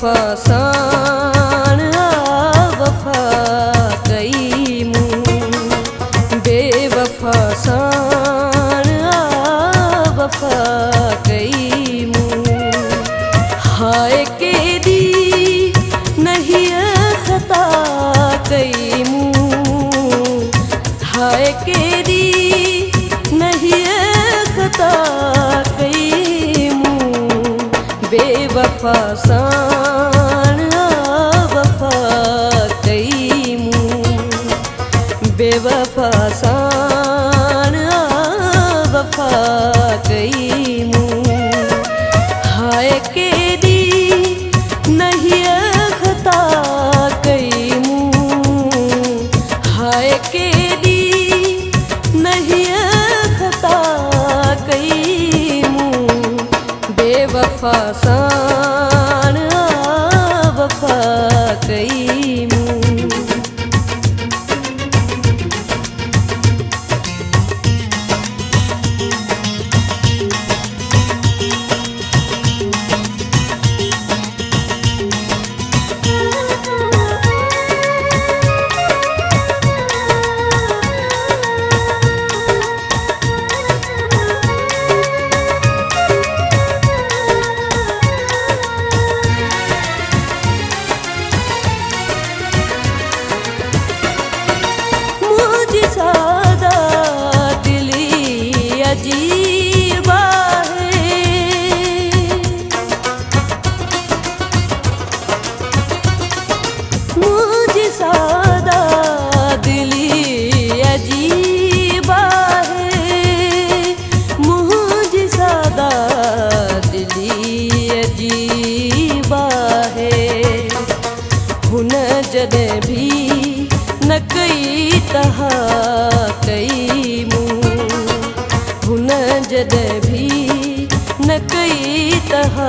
बेवफा साण वफा कई मूं, बेवफा साण वफा कई मूं। हाय केदी नहीं खता कई मूं, हाय केदी नहीं खता कई मूं। बेवफा साण वफा कई मूं, बेवफा साण वफा कई मूं। हाय केदी नहीं खता कई मूं, हाय केदी नहीं खता कई मूं। बेवफा साण वफा कई मूं। अजीबा है मुझे सादा दिली अजीबा है, मुझे सादा दिली अजीबा है। हुन जॾहिं भी न कई तहा कई मूं, हुन जॾहिं भी न कई तहा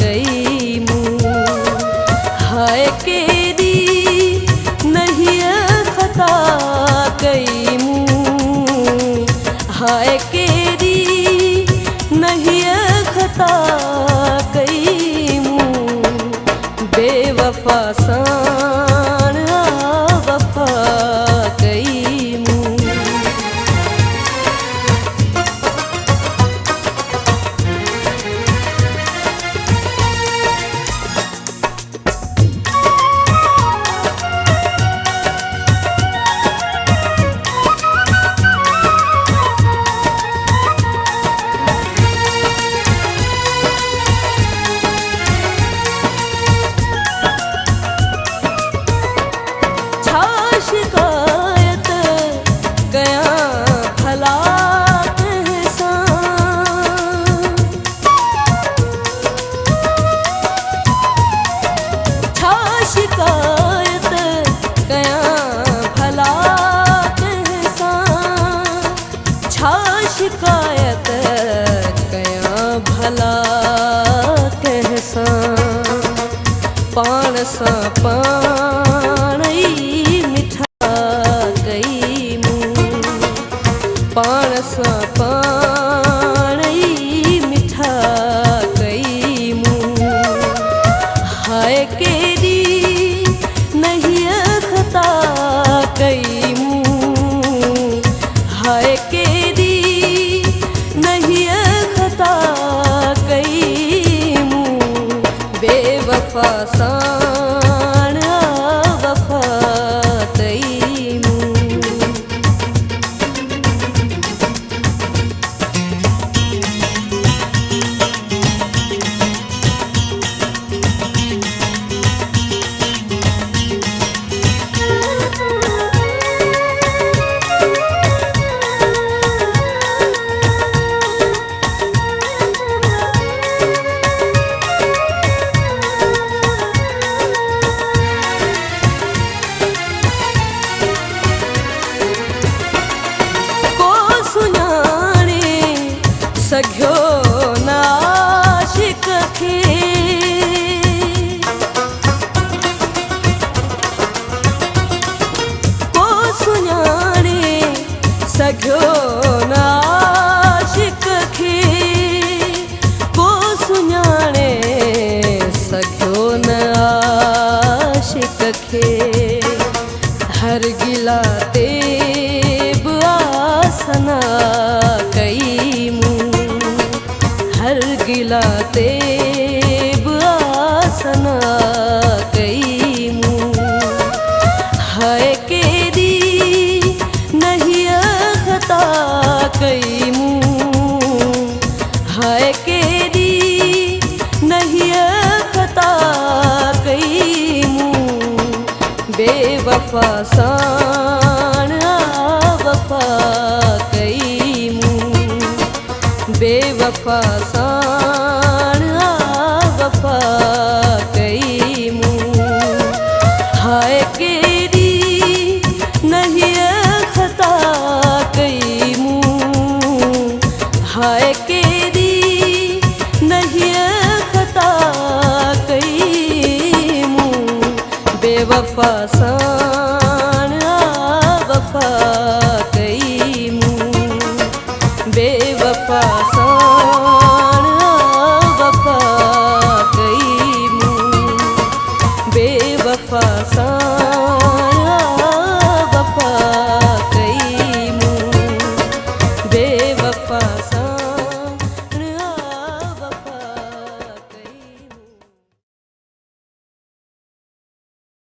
कई मूं। हाय केदी नहीं खता कई मूं, हाय केदी नहीं खता कई मूं। बेवफा साण वफा कई मूं। शिकायत कयां भला कहसां, छा शिकायत कयां भला कहसां, छा शिकायत कयां भला कहसां। पाण सां पाण ई पाण सां पाण ई मिठा कई मूं। हाय केदी नहीं खता कई मूं, हाय केदी नहीं खता कई मूं। बेवफा साण वफा कई मूं। सघियो न आशिक़ खे, को सुञाणे सघियो न आशिक़ खे, को सुञाणे सघियो रखे हर गिला तेब आसना कई मुँह हर गिला तेब आसना कई मुँह हाय केरी नहीं खता कई मुँह हाय केरी नहीं खता कई मुँह बेवफा सान वफा कई मुँह बेवफा सान वफा कई मुँह हाय केरी नहीं खता कई मुँह हाय केरी नहीं खता कई मुँह बेवफा सान वफा कई मुँह बेवफा सान वफा कई मुँह बेवफा सान